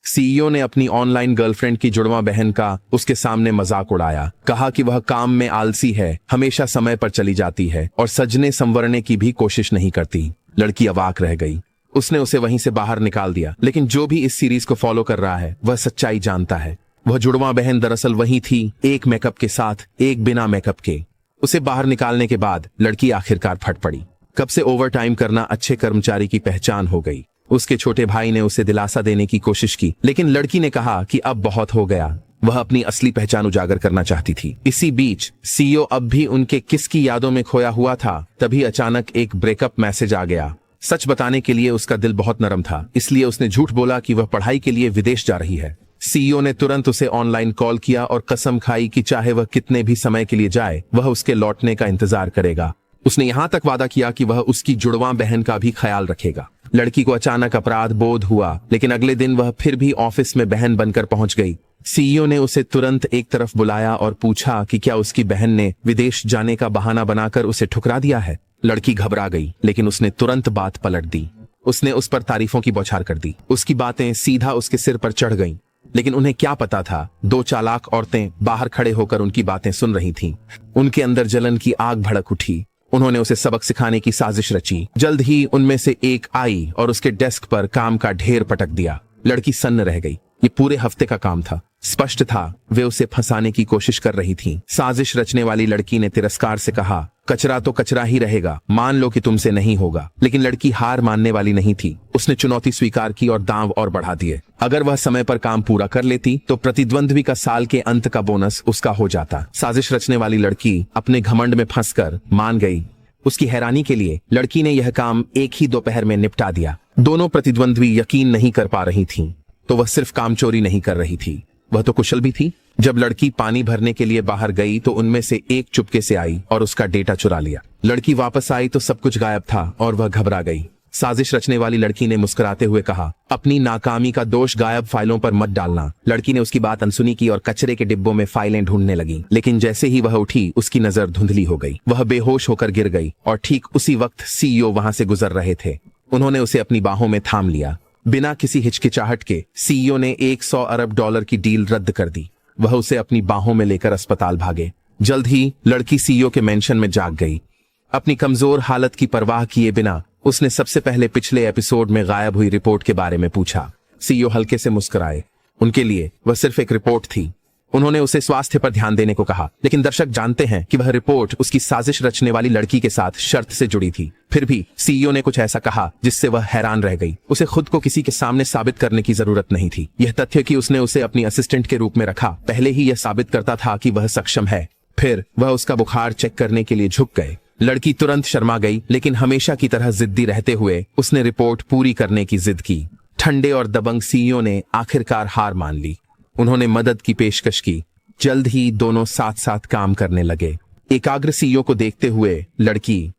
CEO ने अपनी online girlfriend की जुड़वा बहन का उसके सामने मजाक उड़ाया। कहा कि वह काम में आलसी है, हमेशा समय पर चली जाती है और सजने संवरने की भी कोशिश नहीं करती। लड़की अवाक रह गई। उसने उसे वहीं से बाहर निकाल दिया। लेकिन जो भी इस सीरीज को फॉलो कर रहा है वह सच्चाई जानता है। वह जुड़वा बहन दरअसल वही थी, एक मेकअप के साथ, एक बिना मेकअप के। उसे बाहर निकालने के बाद लड़की आखिरकार फट पड़ी। कब से ओवर टाइम करना अच्छे कर्मचारी की पहचान हो गई। उसके छोटे भाई ने उसे दिलासा देने की कोशिश की, लेकिन लड़की ने कहा कि अब बहुत हो गया। वह अपनी असली पहचान उजागर करना चाहती थी। इसी बीच सीईओ अब भी उनके किसकी यादों में खोया हुआ था। तभी अचानक एक ब्रेकअप मैसेज आ गया। सच बताने के लिए उसका दिल बहुत नरम था, इसलिए उसने झूठ बोला कि वह पढ़ाई के लिए विदेश जा रही है। सीईओ ने तुरंत उसे ऑनलाइन कॉल किया और कसम खाई कि चाहे वह कितने भी समय के लिए जाए, वह उसके लौटने का इंतजार करेगा। उसने यहाँ तक वादा किया कि वह उसकी जुड़वा बहन का भी ख्याल रखेगा। लड़की को अचानक अपराध बोध हुआ, लेकिन अगले दिन वह फिर भी ऑफिस में बहन बनकर पहुंच गई। सीईओ ने उसे तुरंत एक तरफ बुलाया और पूछा कि क्या उसकी बहन ने विदेश जाने का बहाना बनाकर उसे ठुकरा दिया है। लड़की घबरा गई, लेकिन उसने तुरंत बात पलट दी। उसने उस पर तारीफों की बौछार कर दी। उसकी बातें सीधा उसके सिर पर चढ़ गईं। लेकिन उन्हें क्या पता था, दो चालाक औरतें बाहर खड़े होकर उनकी बातें सुन रही थीं। उनके अंदर जलन की आग भड़क उठी। उन्होंने उसे सबक सिखाने की साजिश रची। जल्द ही उनमें से एक आई और उसके डेस्क पर काम का ढेर पटक दिया। लड़की सन्न रह गई। ये पूरे हफ्ते का काम था। स्पष्ट था वे उसे फंसाने की कोशिश कर रही थीं। साजिश रचने वाली लड़की ने तिरस्कार से कहा, कचरा तो कचरा ही रहेगा, मान लो कि तुमसे नहीं होगा। लेकिन लड़की हार मानने वाली नहीं थी। उसने चुनौती स्वीकार की और दांव और बढ़ा दिए। अगर वह समय पर काम पूरा कर लेती तो प्रतिद्वंद्वी का साल के अंत का बोनस उसका हो जाता। साजिश रचने वाली लड़की अपने घमंड में फंसकर मान गई। उसकी हैरानी के लिए लड़की ने यह काम एक ही दोपहर में निपटा दिया। दोनों प्रतिद्वंद्वी यकीन नहीं कर पा रही थीं, तो वह सिर्फ काम चोरी नहीं कर रही थी, वह तो कुशल भी थी। जब लड़की पानी भरने के लिए बाहर गई तो उनमें से एक चुपके से आई और उसका डेटा चुरा लिया। लड़की वापस आई तो सब कुछ गायब था और वह घबरा गई। साजिश रचने वाली लड़की ने मुस्कुराते हुए कहा, अपनी नाकामी का दोष गायब फाइलों पर मत डालना। लड़की ने उसकी बात अनसुनी की और कचरे के डिब्बों में फाइलें ढूंढने लगी। लेकिन जैसे ही वह उठी, उसकी नजर धुंधली हो गई। वह बेहोश होकर गिर गई और ठीक उसी वक्त सीईओ वहां से गुजर रहे थे। उन्होंने उसे अपनी बाहों में थाम लिया। बिना किसी हिचकिचाहट के सीईओ ने $100 अरब की डील रद्द कर दी। वह उसे अपनी बाहों में लेकर अस्पताल भागे। जल्द ही लड़की सीईओ के मेंशन में जाग गई। अपनी कमजोर हालत की परवाह किए बिना उसने सबसे पहले पिछले एपिसोड में गायब हुई रिपोर्ट के बारे में पूछा। सीईओ हल्के से मुस्कुराए। उनके लिए वह सिर्फ एक रिपोर्ट थी। उन्होंने उसे स्वास्थ्य पर ध्यान देने को कहा, लेकिन दर्शक जानते हैं कि वह रिपोर्ट उसकी साजिश रचने वाली लड़की के साथ शर्त से जुड़ी थी। फिर भी सीईओ ने कुछ ऐसा कहा जिससे वह हैरान रह गई। उसे खुद को किसी के सामने साबित करने की जरूरत नहीं थी। यह तथ्य कि उसने उसे अपनी असिस्टेंट के रूप में रखा पहले ही यह साबित करता था कि वह सक्षम है। फिर वह उसका बुखार चेक करने के लिए झुक गए। लड़की तुरंत शर्मा गई, लेकिन हमेशा की तरह जिद्दी रहते हुए उसने रिपोर्ट पूरी करने की जिद की। ठंडे और दबंग सीईओ ने आखिरकार हार मान ली। उन्होंने मदद की पेशकश की। जल्द ही दोनों साथ साथ काम करने लगे। एकाग्र सीईओ को देखते हुए लड़की